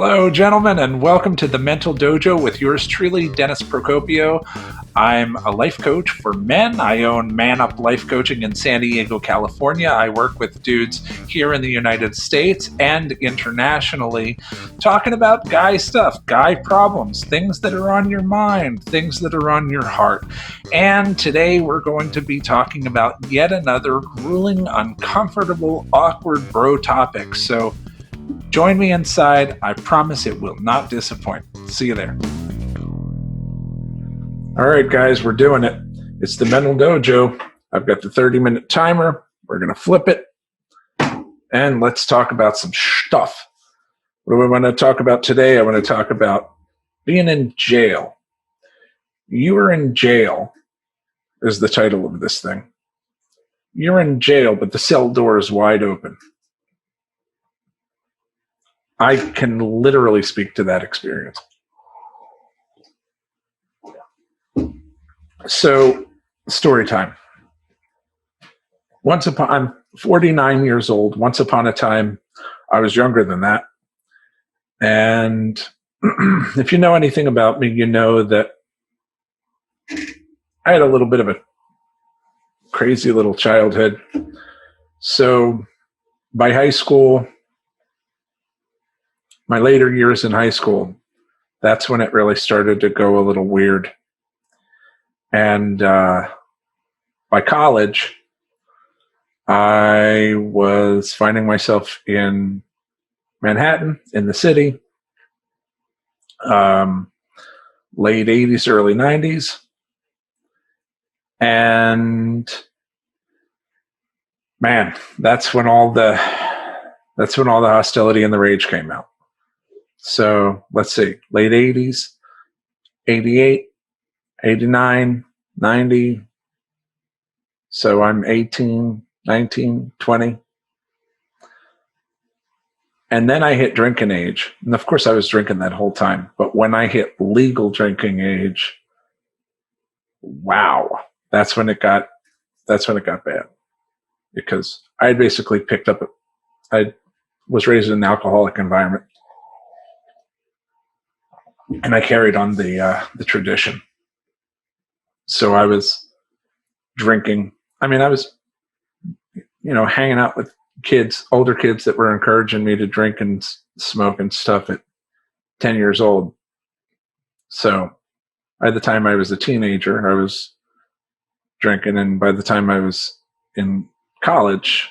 Hello, gentlemen, and welcome to the Mental Dojo with yours truly, Dennis Procopio. I'm a life coach for men. I own Man Up Life Coaching in San Diego, California. I work with dudes here in the United States and internationally, talking about guy stuff, guy problems, things that are on your mind, things that are on your heart. And today we're going to be talking about yet another grueling, uncomfortable, awkward bro topic. So join me inside. I promise it will not disappoint. See you there. All right, guys, we're doing it. It's the Mental Dojo. I've got the 30-minute timer. We're going to flip it. And let's talk about some stuff. What do we want to talk about today? I want to talk about being in jail. You are in jail is the title of this thing. You're in jail, but the cell door is wide open. I can literally speak to that experience. So, story time. I'm 49 years old. Once upon a time, I was younger than that. And if you know anything about me, you know that I had a little bit of a crazy little childhood. So, by high school, my later years in high school, that's when it really started to go a little weird. And by college, I was finding myself in Manhattan, in the city, late 80s, early 90s. And man, that's when all the hostility and the rage came out. So let's see, late 80s, 88, 89, 90. So I'm 18, 19, 20. And then I hit drinking age. And of course I was drinking that whole time. But when I hit legal drinking age, wow, that's when it got bad. Because I had basically I was raised in an alcoholic environment. And I carried on the tradition. So I was drinking. I mean, I was, hanging out with older kids that were encouraging me to drink and smoke and stuff at 10 years old. So by the time I was a teenager, I was drinking. And by the time I was in college,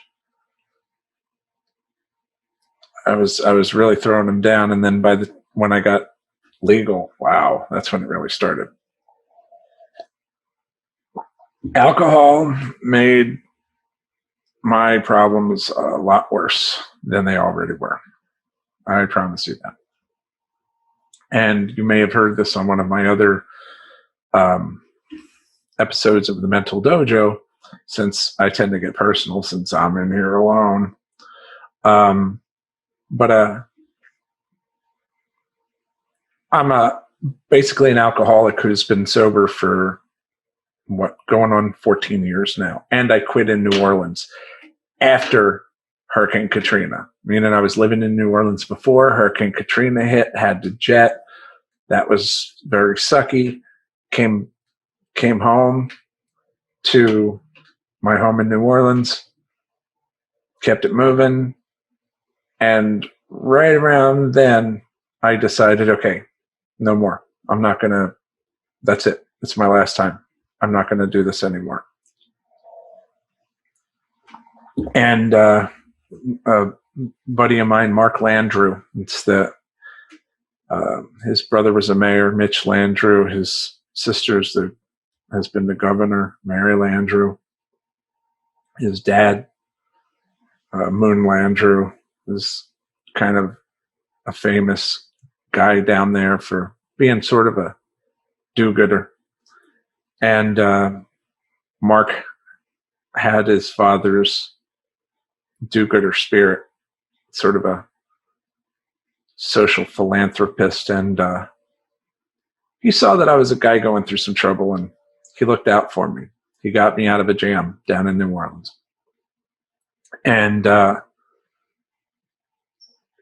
I was really throwing them down. And then when I got legal, wow, that's when it really started. Alcohol made my problems a lot worse than they already were. I promise you that. And you may have heard this on one of my other episodes of the Mental Dojo, since I tend to get personal since I'm in here alone. But I'm basically an alcoholic who's been sober for going on 14 years now. And I quit in New Orleans after Hurricane Katrina. Meaning I was living in New Orleans before Hurricane Katrina hit, had to jet. That was very sucky. Came home to my home in New Orleans, kept it moving. And right around then, I decided, okay, no more. That's it. It's my last time. I'm not going to do this anymore. And a buddy of mine, Mark Landrew, his brother was a mayor, Mitch Landrew. His sister's has been the governor, Mary Landrew. His dad, Moon Landrew, is kind of a famous guy down there for being sort of a do-gooder. And Mark had his father's do-gooder spirit, sort of a social philanthropist. And he saw that I was a guy going through some trouble, and he looked out for me. He got me out of a jam down in New Orleans. And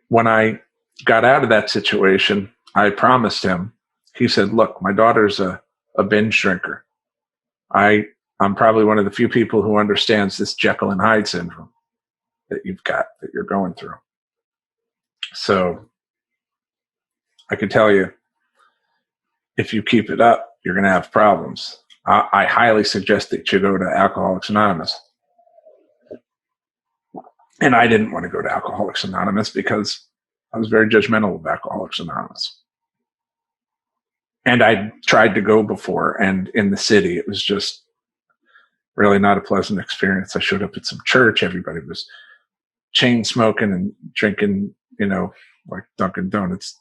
when I got out of that situation, I promised him. He said, "Look, my daughter's a binge drinker. I'm probably one of the few people who understands this Jekyll and Hyde syndrome that you're going through. So I can tell you, if you keep it up, you're going to have problems. I highly suggest that you go to Alcoholics Anonymous." And I didn't want to go to Alcoholics Anonymous because I was very judgmental of Alcoholics Anonymous. And I tried to go before, and in the city, it was just really not a pleasant experience. I showed up at some church. Everybody was chain smoking and drinking, like Dunkin' Donuts,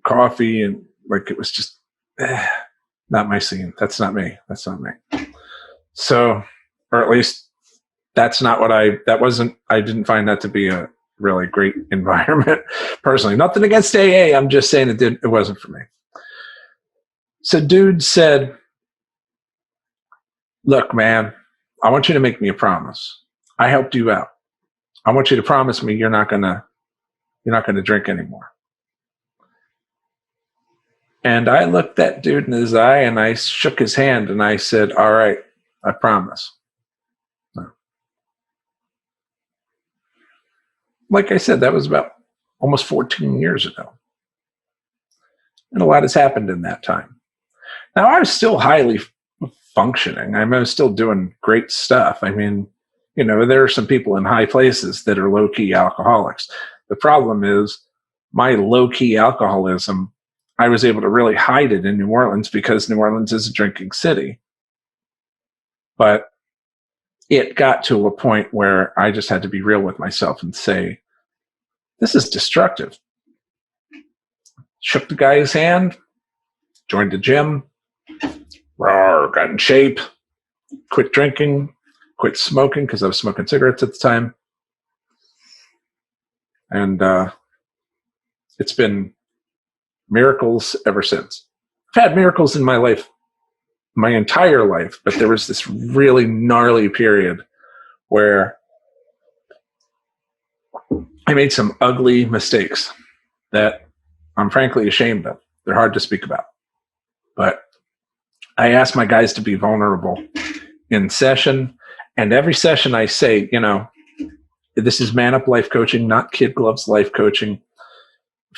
coffee. And like, it was just not my scene. That's not me. So, or at least that's not what I didn't find that to be a really great environment personally. Nothing against AA. I'm just saying it wasn't for me. So dude said, "Look, man, I want you to make me a promise. I helped you out. I want you to promise me you're not gonna drink anymore." And I looked that dude in his eye and I shook his hand and I said, "All right, I promise." Like I said, that was about almost 14 years ago. And a lot has happened in that time. Now, I was still highly functioning. I was still doing great stuff. I mean, there are some people in high places that are low-key alcoholics. The problem is my low-key alcoholism, I was able to really hide it in New Orleans because New Orleans is a drinking city. But it got to a point where I just had to be real with myself and say, this is destructive. Shook the guy's hand, joined the gym, got in shape, quit drinking, quit smoking because I was smoking cigarettes at the time. And it's been miracles ever since. I've had miracles in my life, my entire life, but there was this really gnarly period where I made some ugly mistakes that I'm frankly ashamed of. They're hard to speak about. But I asked my guys to be vulnerable in session. And every session I say, this is Man Up Life Coaching, not Kid Gloves Life Coaching.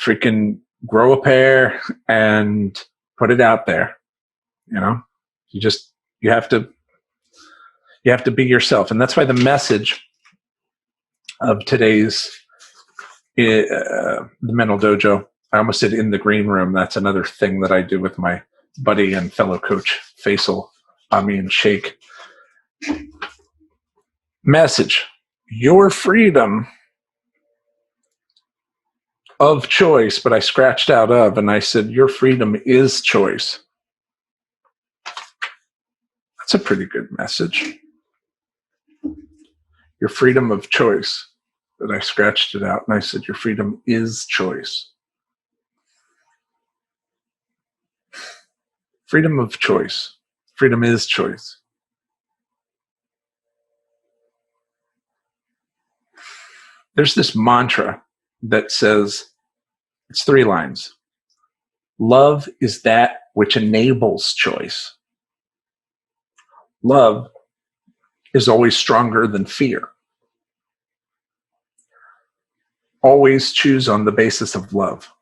Freaking grow a pair and put it out there. You have to be yourself. And that's why the message of today's the Mental Dojo, I almost said in the green room. That's another thing that I do with my buddy and fellow coach, Faisal Amin Sheikh. Message: your freedom of choice, but I scratched out of, and I said, your freedom is choice. That's a pretty good message. Your freedom of choice. But I scratched it out, and I said, your freedom is choice. Freedom of choice. Freedom is choice. There's this mantra that says, it's 3 lines. Love is that which enables choice. Love is always stronger than fear. Always choose on the basis of love.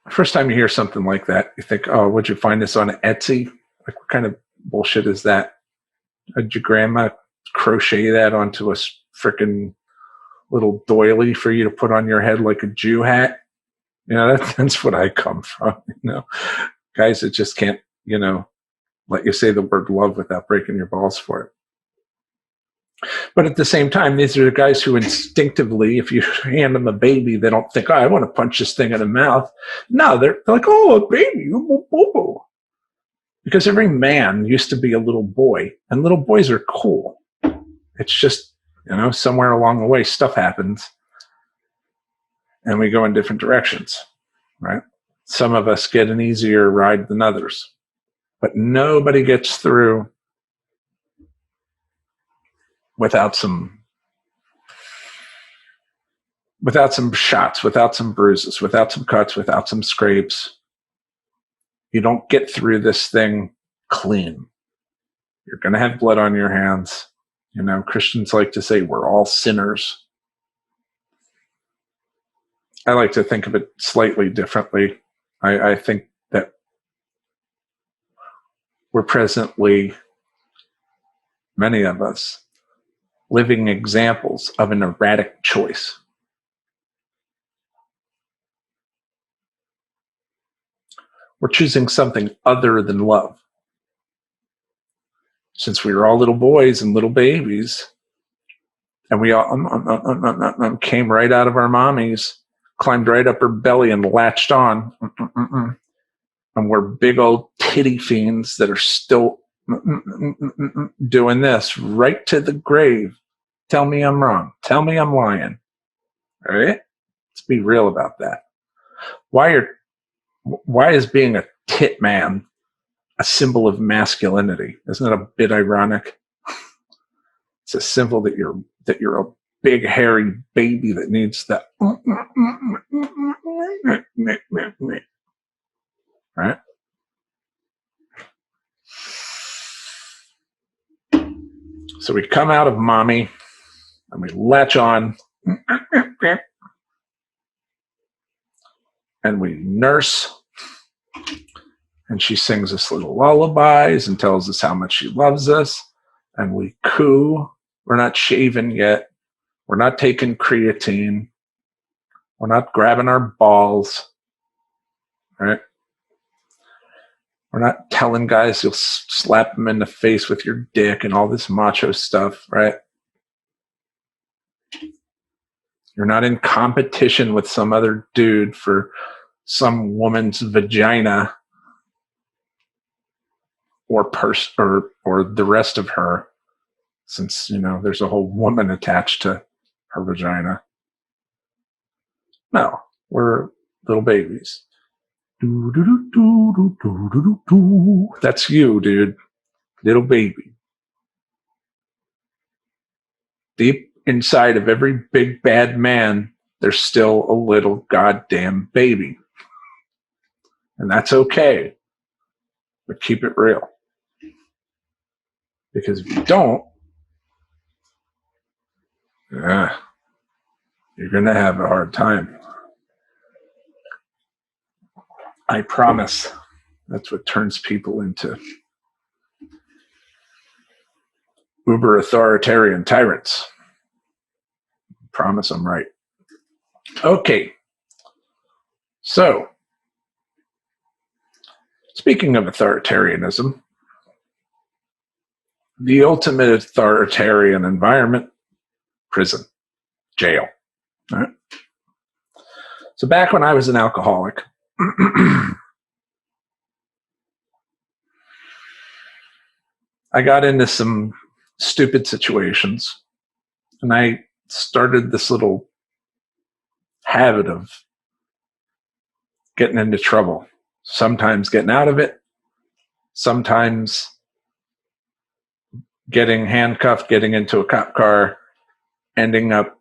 First time you hear something like that, you think, oh, would you find this on Etsy? Like, what kind of bullshit is that? Did your grandma crochet that onto a frickin' little doily for you to put on your head like a Jew hat? That's what I come from. Guys that just can't, let you say the word love without breaking your balls for it. But at the same time, these are the guys who instinctively, if you hand them a baby, they don't think, oh, I want to punch this thing in the mouth. No, they're like, oh, a baby. Because every man used to be a little boy, and little boys are cool. It's just, somewhere along the way, stuff happens, and we go in different directions, right? Some of us get an easier ride than others, but nobody gets through without some without some shots, without some bruises, without some cuts, without some scrapes. You don't get through this thing clean. You're going to have blood on your hands. You know, Christians like to say we're all sinners. I like to think of it slightly differently. I think that we're presently, many of us, living examples of an erratic choice. We're choosing something other than love. Since we were all little boys and little babies, and we all came right out of our mommies, climbed right up her belly and latched on. And we're big old titty fiends that are still doing this right to the grave. Tell me I'm wrong. Tell me I'm lying. All right? Let's be real about that. Why is being a tit man a symbol of masculinity? Isn't that a bit ironic? It's a symbol that you're a big hairy baby that needs that. Right? So we come out of mommy and we latch on and we nurse, and she sings us little lullabies and tells us how much she loves us, and we coo. We're not shaving yet. We're not taking creatine. We're not grabbing our balls. Right? We're not telling guys you'll slap them in the face with your dick and all this macho stuff, right? You're not in competition with some other dude for some woman's vagina or the rest of her, since, you know, there's a whole woman attached to her vagina. No, we're little babies. That's you, dude. Little baby. Deep inside of every big bad man, there's still a little goddamn baby. And that's okay. But keep it real. Because if you don't, you're going to have a hard time. I promise. That's what turns people into uber authoritarian tyrants. Promise I'm right. Okay. So, speaking of authoritarianism, the ultimate authoritarian environment, prison, jail. All right? So back when I was an alcoholic, I got into some stupid situations, and I started this little habit of getting into trouble, sometimes getting out of it, sometimes getting handcuffed, getting into a cop car, ending up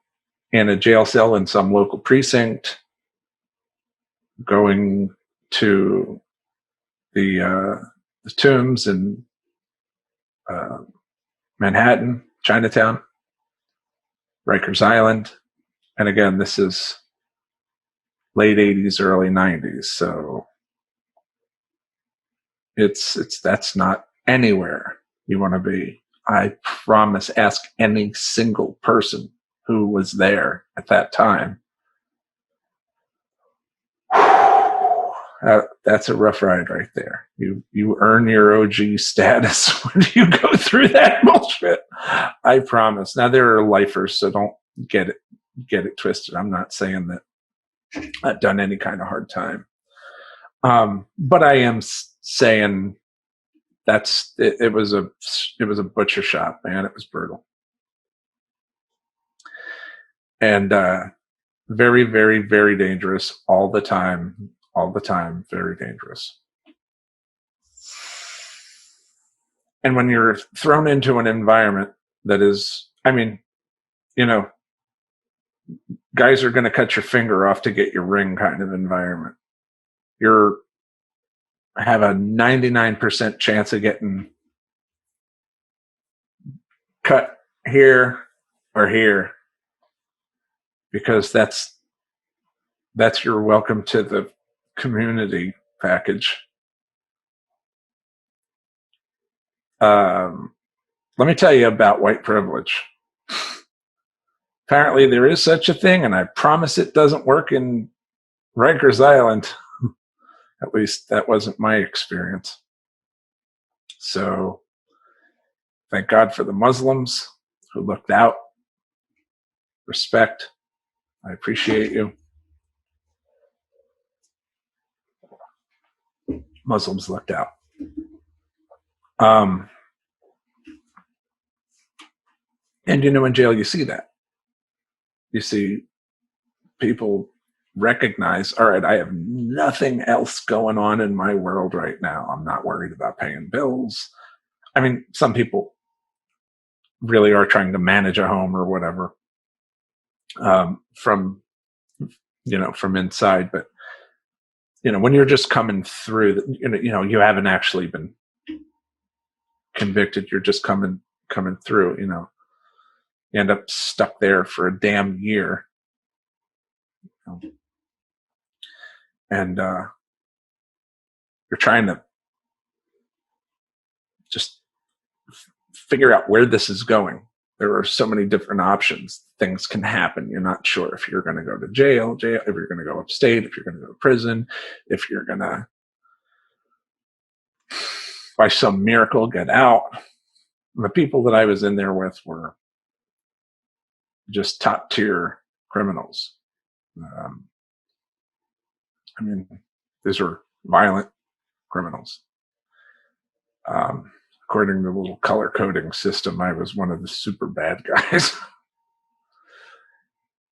in a jail cell in some local precinct, going to the tombs in Manhattan, Chinatown, Rikers Island. And again, this is late 80s, early 90s. So that's not anywhere you want to be. I promise, ask any single person who was there at that time. That's a rough ride right there. You earn your OG status when you go through that bullshit. I promise. Now there are lifers, so don't get it twisted. I'm not saying that I've done any kind of hard time, but I am saying it was a butcher shop, man. It was brutal, and very, very, very dangerous all the time. All the time, very dangerous. And when you're thrown into an environment that is, I mean, you know, guys are going to cut your finger off to get your ring kind of environment. You're have a 99% chance of getting cut here or here, because that's your welcome to the community package. Let me tell you about white privilege. Apparently there is such a thing, and I promise it doesn't work in Rikers Island. At least that wasn't my experience. So thank God for the Muslims who looked out. Respect. I appreciate you. Muslims looked out. And in jail you see that. You see people recognize, all right, I have nothing else going on in my world right now. I'm not worried about paying bills. I mean, some people really are trying to manage a home or whatever from inside. But, when you're just coming through, you haven't actually been convicted. You're just coming through, you end up stuck there for a damn year. And you're trying to just figure out where this is going. There are so many different options. Things can happen. You're not sure if you're going to go to jail, if you're going to go upstate, if you're going to go to prison, if you're going to, by some miracle, get out. And the people that I was in there with were just top tier criminals. These were violent criminals. According to the little color coding system, I was one of the super bad guys.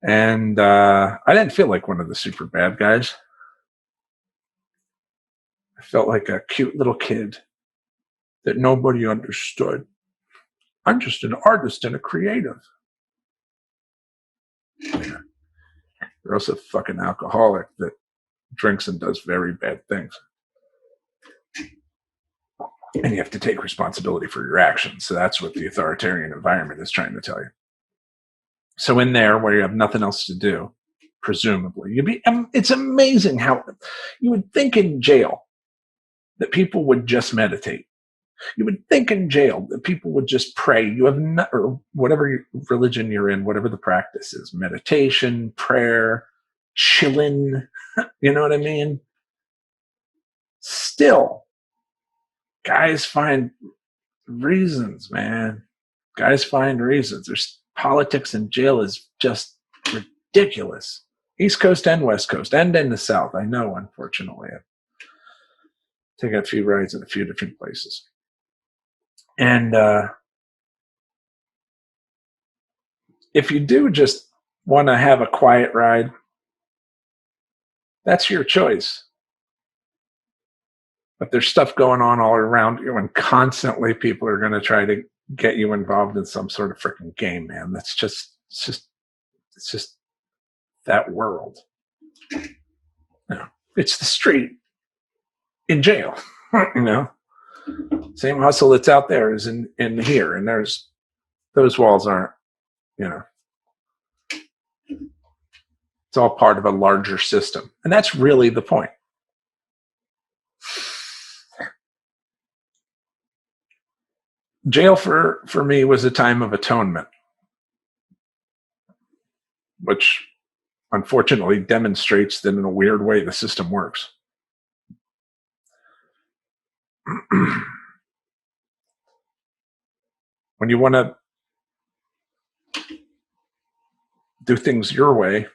And I didn't feel like one of the super bad guys. I felt like a cute little kid that nobody understood. I'm just an artist and a creative. Yeah. You're also a fucking alcoholic that drinks and does very bad things. And you have to take responsibility for your actions. So that's what the authoritarian environment is trying to tell you. So in there, where you have nothing else to do, presumably, it's amazing how you would think in jail that people would just meditate. You would think in jail that people would just pray. You have or whatever religion you're in, whatever the practice is, meditation, prayer, chilling, you know what I mean? Still, guys find reasons, man. Guys find reasons. There's politics in jail is just ridiculous. East Coast and West Coast, and in the South. I know, unfortunately. I've taken a few rides in a few different places. And if you do just want to have a quiet ride, that's your choice. But there's stuff going on all around you, and constantly people are going to try to get you involved in some sort of freaking game, man. It's just that world. It's the street in jail, Same hustle that's out there is in here, and those walls aren't, it's all part of a larger system. And that's really the point. Jail for me was a time of atonement, which unfortunately demonstrates that in a weird way the system works. When you want to do things your way,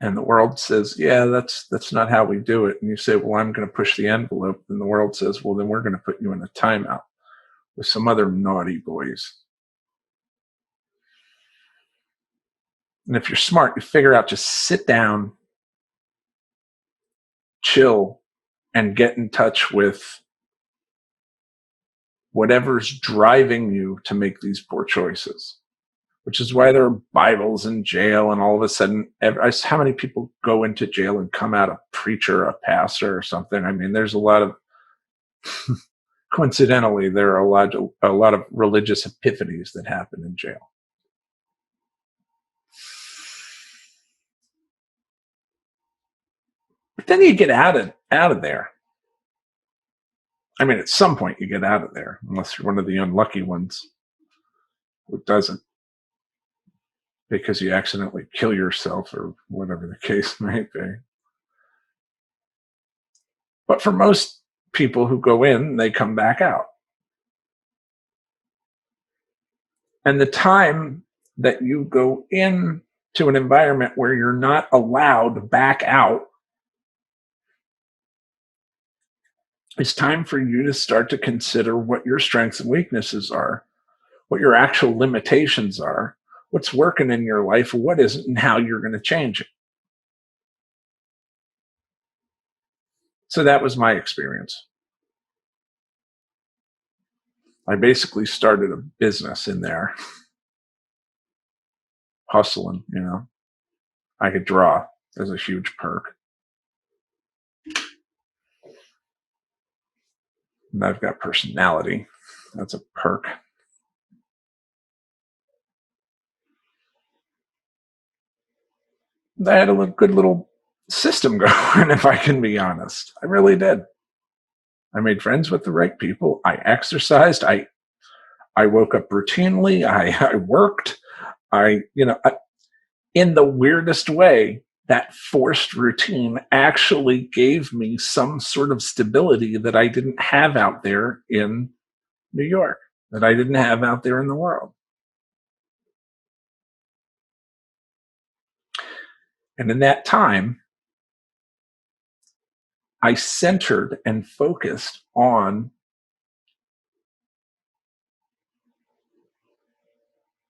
and the world says, yeah, that's not how we do it. And you say, well, I'm going to push the envelope. And the world says, well, then we're going to put you in a timeout with some other naughty boys. And if you're smart, you figure out, just sit down, chill, and get in touch with whatever's driving you to make these poor choices, which is why there are Bibles in jail. And all of a sudden, how many people go into jail and come out a preacher, a pastor, or something? I mean, there's a lot of, coincidentally, there are a lot of religious epiphanies that happen in jail. But then you get out of there. I mean, at some point you get out of there, unless you're one of the unlucky ones who doesn't, because you accidentally kill yourself or whatever the case might be. But for most people who go in, they come back out. And the time that you go in to an environment where you're not allowed back out, it's time for you to start to consider what your strengths and weaknesses are, what your actual limitations are, what's working in your life, what isn't, and how you're going to change it. So that was my experience. I basically started a business in there, hustling, I could draw. As a huge perk. And I've got personality. That's a perk. I had a good little system going, if I can be honest. I really did. I made friends with the right people. I exercised. I woke up routinely. I worked. In the weirdest way, that forced routine actually gave me some sort of stability that I didn't have out there in New York, that I didn't have out there in the world. And in that time, I centered and focused on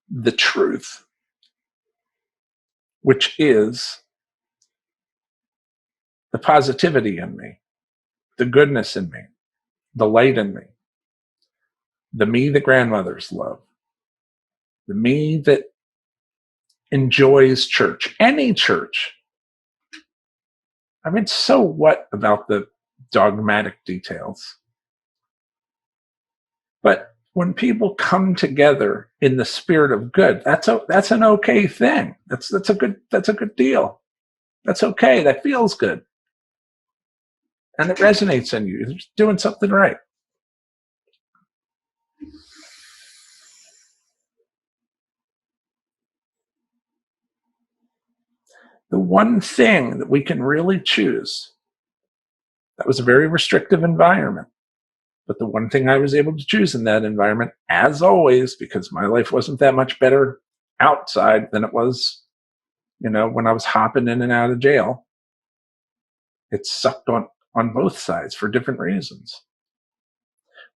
the truth, which is the positivity in me, the goodness in me, the light in me, the me that grandmothers love, the me that enjoys church, any church. I mean, so what about the dogmatic details? But when people come together in the spirit of good, that's an okay thing. That's a good deal. That's okay. That feels good. And it resonates in you. You're doing something right. The one thing that we can really choose, that was a very restrictive environment, but the one thing I was able to choose in that environment, as always, because my life wasn't that much better outside than it was, when I was hopping in and out of jail. It sucked on both sides for different reasons.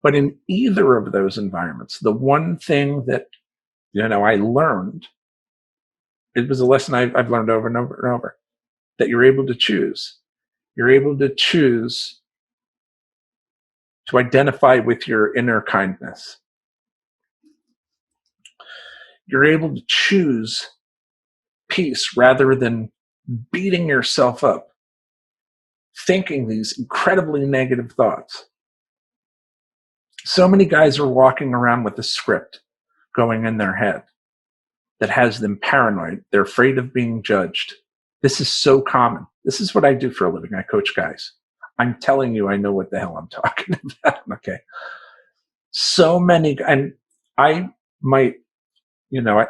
But in either of those environments, the one thing that, I learned, it was a lesson I've learned over and over and over, that you're able to choose. You're able to choose to identify with your inner kindness. You're able to choose peace rather than beating yourself up, thinking these incredibly negative thoughts. So many guys are walking around with a script going in their head that has them paranoid. They're afraid of being judged. This is so common. This is what I do for a living. I coach guys. I'm telling you, I know what the hell I'm talking about. Okay. So many, and I might,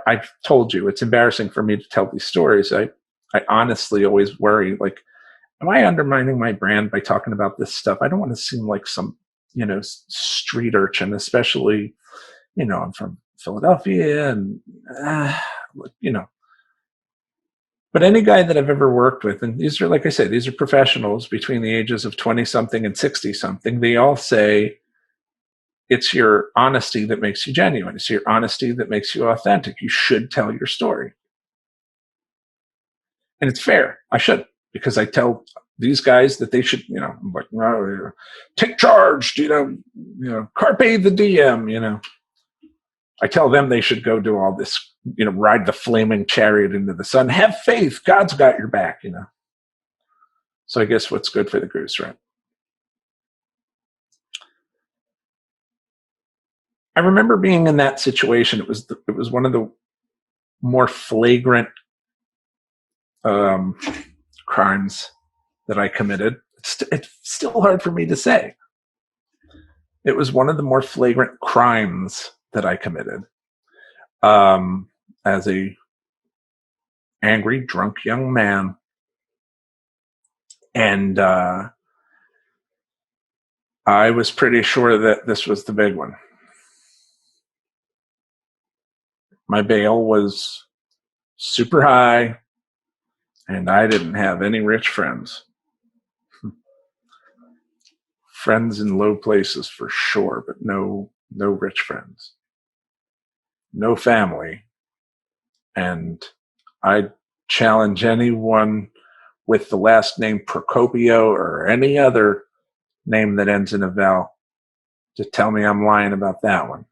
I've told you, it's embarrassing for me to tell these stories. I honestly always worry, like, am I undermining my brand by talking about this stuff? I don't want to seem like some, street urchin, especially, I'm from Philadelphia and, But any guy that I've ever worked with, and these are, like I said, these are professionals between the ages of 20 something and 60 something, they all say it's your honesty that makes you genuine. It's your honesty that makes you authentic. You should tell your story. And it's fair. I should, because I tell these guys that they should, I'm like, no, take charge, carpe the diem, I tell them they should go do all this, ride the flaming chariot into the sun. Have faith. God's got your back, So I guess what's good for the goose, right? I remember being in that situation. It was one of the more flagrant crimes that I committed. It's still hard for me to say. It was one of the more flagrant crimes that I committed as a angry, drunk young man. And I was pretty sure that this was the big one. My bail was super high, and I didn't have any rich friends. Friends in low places for sure, but no rich friends. No family. And I challenge anyone with the last name Procopio or any other name that ends in a vowel to tell me I'm lying about that one.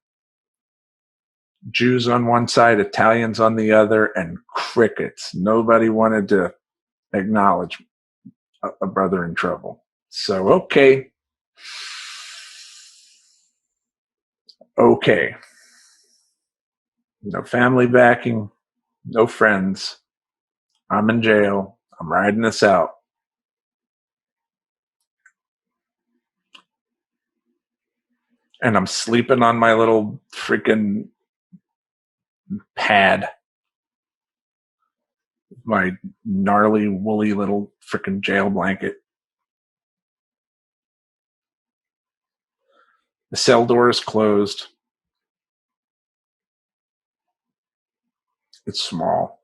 Jews on one side, Italians on the other, and crickets. Nobody wanted to acknowledge a brother in trouble. So, okay. No family backing, no friends. I'm in jail. I'm riding this out. And I'm sleeping on my little freaking pad. My gnarly, woolly little freaking jail blanket. The cell door is closed. It's small.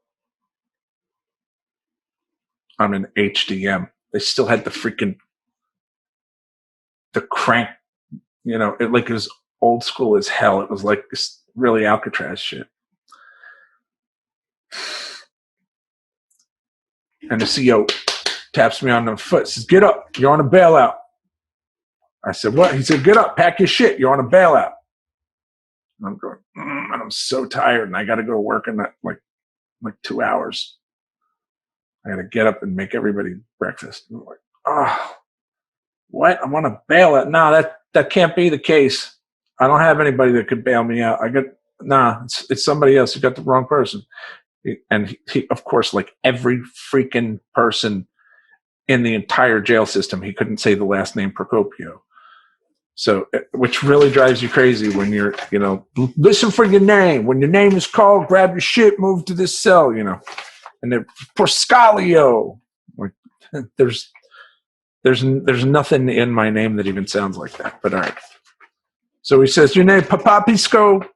I'm in HDM. They still had the crank, it was old school as hell. It was like this really Alcatraz shit. And the CO taps me on the foot, says, "Get up, you're on a bailout." I said, "What?" He said, "Get up, pack your shit, you're on a bailout." And I'm going, and I'm so tired, and I got to go to work in like 2 hours. I got to get up and make everybody breakfast. And I'm like, oh, what? I'm on a bailout. No, that can't be the case. I don't have anybody that could bail me out. It's somebody else. You got the wrong person. And he, of course, like every freaking person in the entire jail system, he couldn't say the last name Procopio. So, which really drives you crazy when you're, listen for your name. When your name is called, grab your shit, move to this cell, And then Proscalio, like there's nothing in my name that even sounds like that. But all right. So he says, "Your name, Papapisco."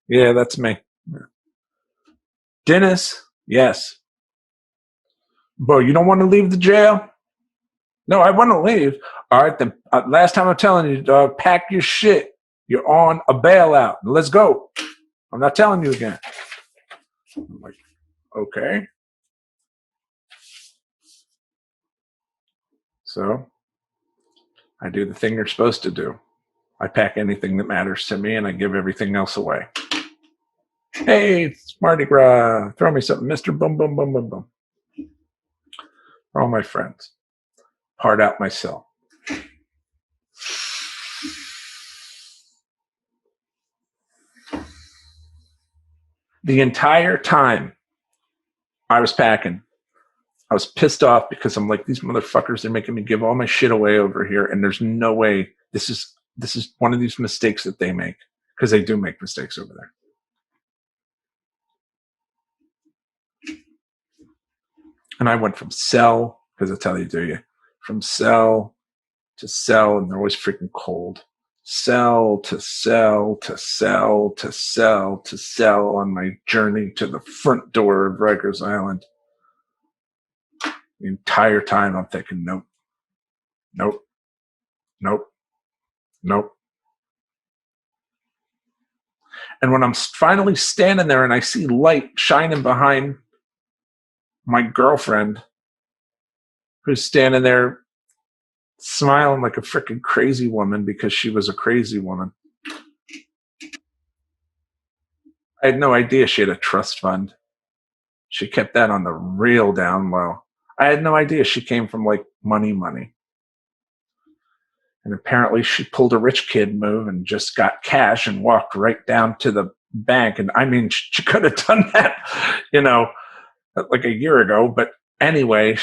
Yeah, that's me. Dennis, yes. Bro, you don't want to leave the jail? No, I want to leave. All right, then. Last time I'm telling you, dog, pack your shit. You're on a bailout. Let's go. I'm not telling you again. I'm like, okay. So I do the thing you're supposed to do. I pack anything that matters to me, and I give everything else away. Hey, it's Mardi Gras. Throw me something, Mr. Boom, boom, boom, boom, boom. For all my friends. Part out my cell. The entire time I was packing, I was pissed off because I'm like, these motherfuckers, they're making me give all my shit away over here, and there's no way this is one of these mistakes that they make, because they do make mistakes over there. And I went from cell, because that's how they do you, from cell to cell, and they're always freaking cold. Cell to cell to cell to cell to cell on my journey to the front door of Rikers Island. The entire time I'm thinking, nope, nope, nope, nope. And when I'm finally standing there and I see light shining behind my girlfriend, who's standing there smiling like a freaking crazy woman because she was a crazy woman. I had no idea she had a trust fund. She kept that on the real down low. I had no idea she came from like money. And apparently she pulled a rich kid move and just got cash and walked right down to the bank. And I mean, she could have done that, like a year ago. But anyway,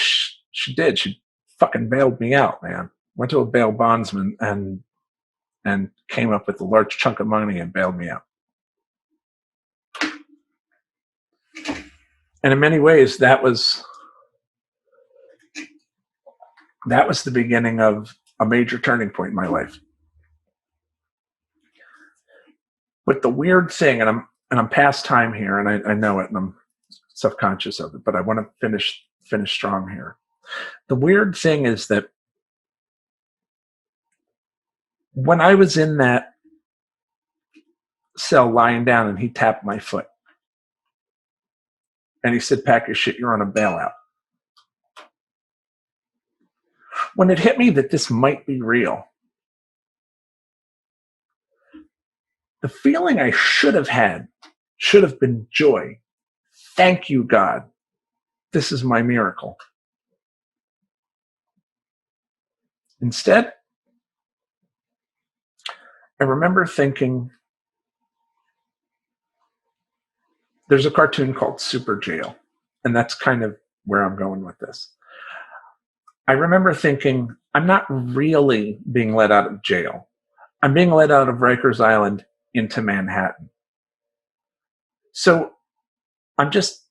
she did. She fucking bailed me out, man. Went to a bail bondsman and came up with a large chunk of money and bailed me out. And in many ways, that was the beginning of a major turning point in my life. But the weird thing, and I'm past time here, and I know it, and I'm self-conscious of it, but I want to finish strong here. The weird thing is that when I was in that cell lying down and he tapped my foot and he said, "Pack your shit, you're on a bailout." When it hit me that this might be real, the feeling I should have been joy. Thank you, God. This is my miracle. Instead, I remember thinking, there's a cartoon called Super Jail, and that's kind of where I'm going with this. I remember thinking, I'm not really being let out of jail. I'm being let out of Rikers Island into Manhattan. So I'm just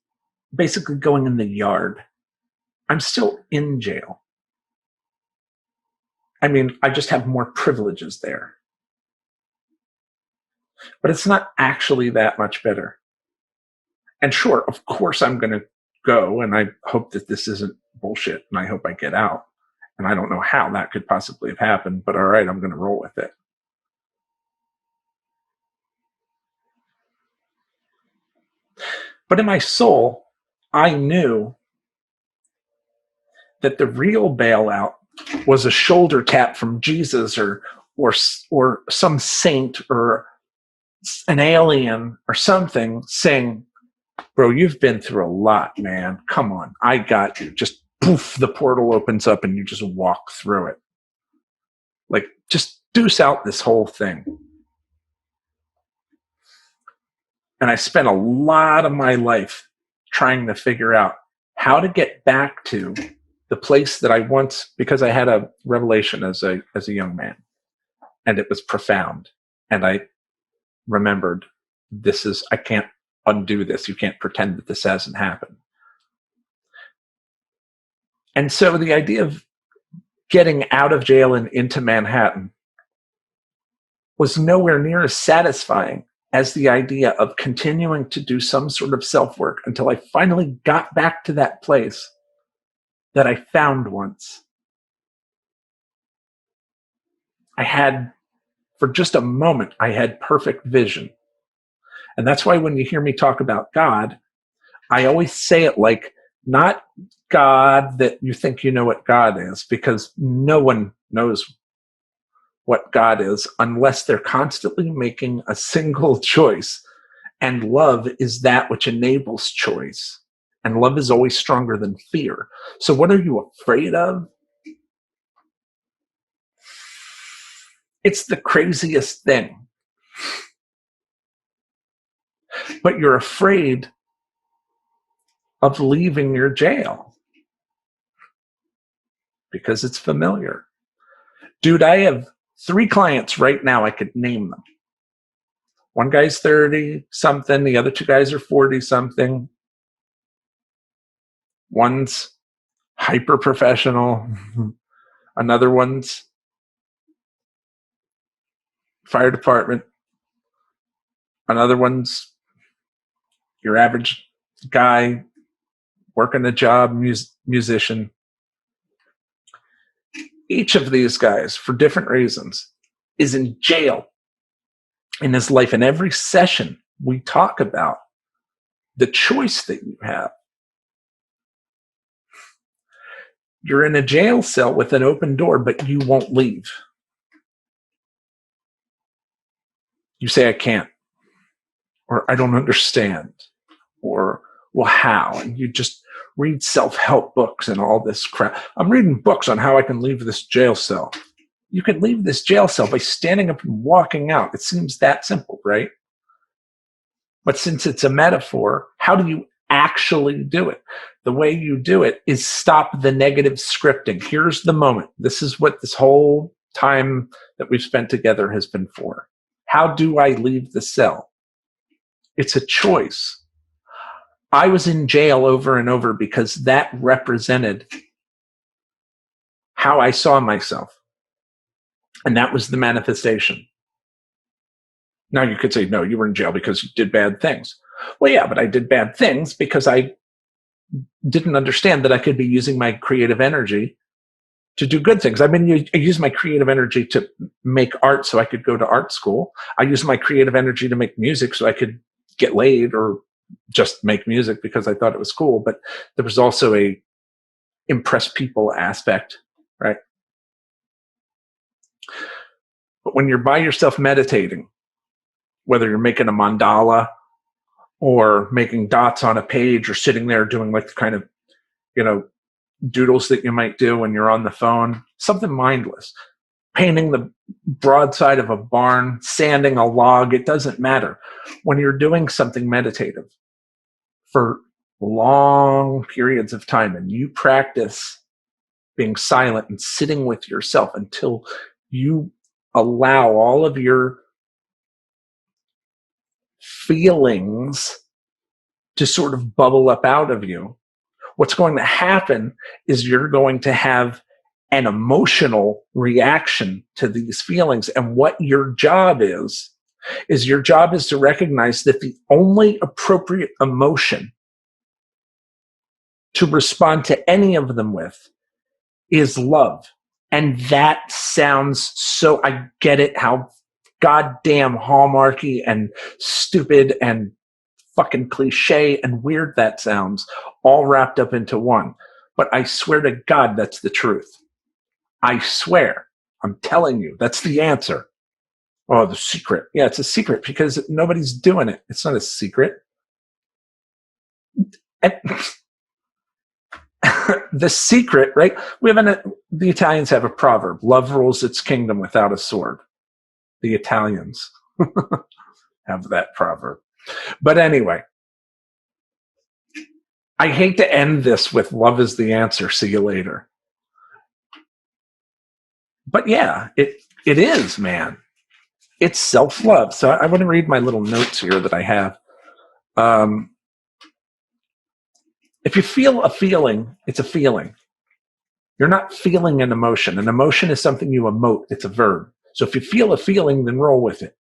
basically going in the yard. I'm still in jail. I mean, I just have more privileges there. But it's not actually that much better. And sure, of course I'm going to go, and I hope that this isn't bullshit, and I hope I get out. And I don't know how that could possibly have happened, but all right, I'm going to roll with it. But in my soul, I knew that the real bailout was a shoulder tap from Jesus or some saint or an alien or something saying, "Bro, you've been through a lot, man. Come on, I got you." Just poof, the portal opens up and you just walk through it. Like, just deuce out this whole thing. And I spent a lot of my life trying to figure out how to get back to the place that I once, because I had a revelation as a young man, and it was profound. And I remembered, I can't undo this. You can't pretend that this hasn't happened. And so the idea of getting out of jail and into Manhattan was nowhere near as satisfying as the idea of continuing to do some sort of self-work until I finally got back to that place that I found once. For just a moment, I had perfect vision. And that's why when you hear me talk about God, I always say it like, not God that you think you know what God is, because no one knows what God is unless they're constantly making a single choice. And love is that which enables choice. And love is always stronger than fear. So what are you afraid of? It's the craziest thing. But you're afraid of leaving your jail because it's familiar. Dude, I have 3 clients right now. I could name them. One guy's 30 something. The other 2 guys are 40 something. One's hyper professional. Another one's fire department. Another one's your average guy working a job, musician. Each of these guys, for different reasons, is in jail in his life. And every session we talk about the choice that you have. You're in a jail cell with an open door, but you won't leave. You say, "I can't." or I don't understand, or well, how? And you just read self-help books and all this crap. I'm reading books on how I can leave this jail cell. You can leave this jail cell by standing up and walking out. It seems that simple, right? But since it's a metaphor, how do you actually do it? The way you do it is stop the negative scripting. Here's the moment. This is what this whole time that we've spent together has been for. How do I leave the cell? It's a choice. I was in jail over and over because that represented how I saw myself. And that was the manifestation. Now you could say, no, you were in jail because you did bad things. Well, yeah, but I did bad things because I didn't understand that I could be using my creative energy to do good things. I mean, I use my creative energy to make art so I could go to art school. I use my creative energy to make music so I could get laid or just make music because I thought it was cool. But there was also a impress people aspect, right? But when you're by yourself meditating, whether you're making a mandala or making dots on a page or sitting there doing like the kind of, doodles that you might do when you're on the phone, something mindless, painting the broadside of a barn, sanding a log, it doesn't matter. When you're doing something meditative for long periods of time and you practice being silent and sitting with yourself until you allow all of your feelings to sort of bubble up out of you, what's going to happen is you're going to have an emotional reaction to these feelings. And what your job is your job is to recognize that the only appropriate emotion to respond to any of them with is love. And that sounds so, I get it, how goddamn hallmarky and stupid and fucking cliche and weird that sounds, all wrapped up into one. But I swear to God, that's the truth. I swear. I'm telling you, that's the answer. Oh, the secret. Yeah, it's a secret because nobody's doing it. It's not a secret. And the secret, right? The Italians have a proverb: love rules its kingdom without a sword. The Italians have that proverb. But anyway, I hate to end this with love is the answer. See you later. But yeah, it is, man. It's self-love. So I want to read my little notes here that I have. If you feel a feeling, it's a feeling. You're not feeling an emotion. An emotion is something you emote. It's a verb. So if you feel a feeling, then roll with it.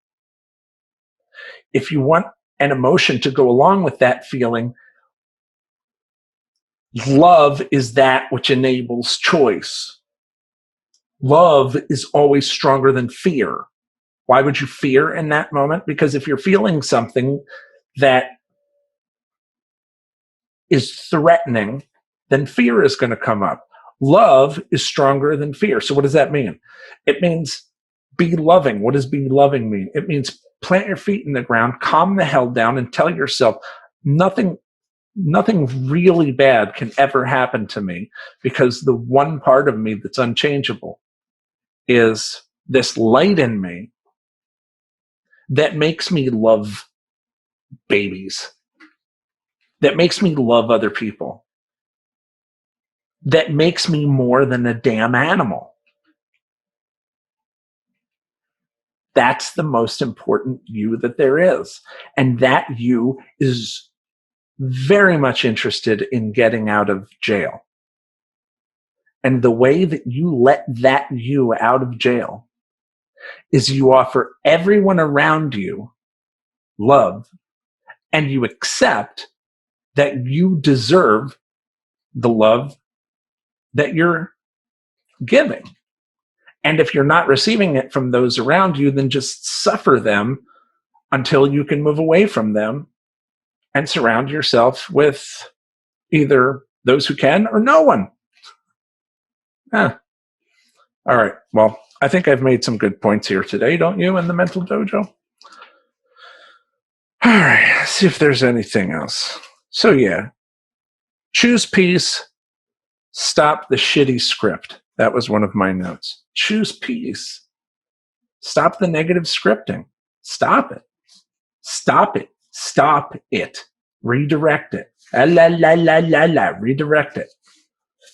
If you want an emotion to go along with that feeling, love is that which enables choice. Love is always stronger than fear. Why would you fear in that moment? Because if you're feeling something that is threatening, then fear is going to come up. Love is stronger than fear. So what does that mean? It means be loving. What does be loving mean? It means plant your feet in the ground, calm the hell down, and tell yourself nothing really bad can ever happen to me, because the one part of me that's unchangeable is this light in me that makes me love babies, that makes me love other people, that makes me more than a damn animal. That's the most important you that there is. And that you is very much interested in getting out of jail. And the way that you let that you out of jail is you offer everyone around you love, and you accept that you deserve the love that you're giving. And if you're not receiving it from those around you, then just suffer them until you can move away from them and surround yourself with either those who can or no one. All right. Well, I think I've made some good points here today, don't you, in the Mental Dojo? All right, let's see if there's anything else. So yeah, choose peace. Stop the shitty script. That was one of my notes. Choose peace. Stop the negative scripting. Stop it. Stop it. Stop it. Redirect it. La la la la la. Redirect it.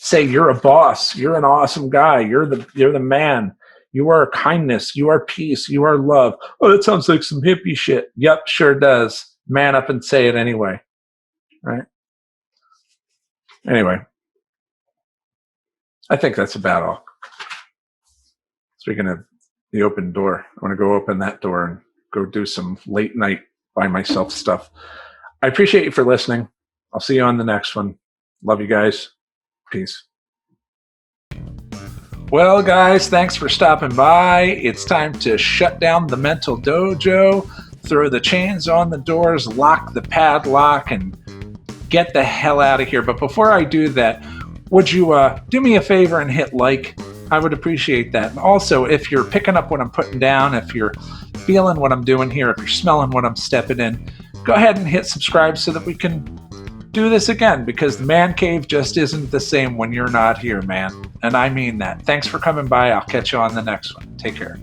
Say you're a boss. You're an awesome guy. You're the man. You are kindness. You are peace. You are love. Oh, that sounds like some hippie shit. Yep, sure does. Man up and say it anyway. Right? Anyway, I think that's about all. Speaking of the open door, I want to go open that door and go do some late night by myself stuff. I appreciate you for listening. I'll see you on the next one. Love you guys. Peace. Well, guys, thanks for stopping by. It's time to shut down the mental dojo, throw the chains on the doors, lock the padlock, and get the hell out of here. But before I do that, would you do me a favor and hit like? I would appreciate that. And also, if you're picking up what I'm putting down, if you're feeling what I'm doing here, if you're smelling what I'm stepping in, go ahead and hit subscribe so that we can do this again, because the man cave just isn't the same when you're not here, man. And I mean that. Thanks for coming by. I'll catch you on the next one. Take care.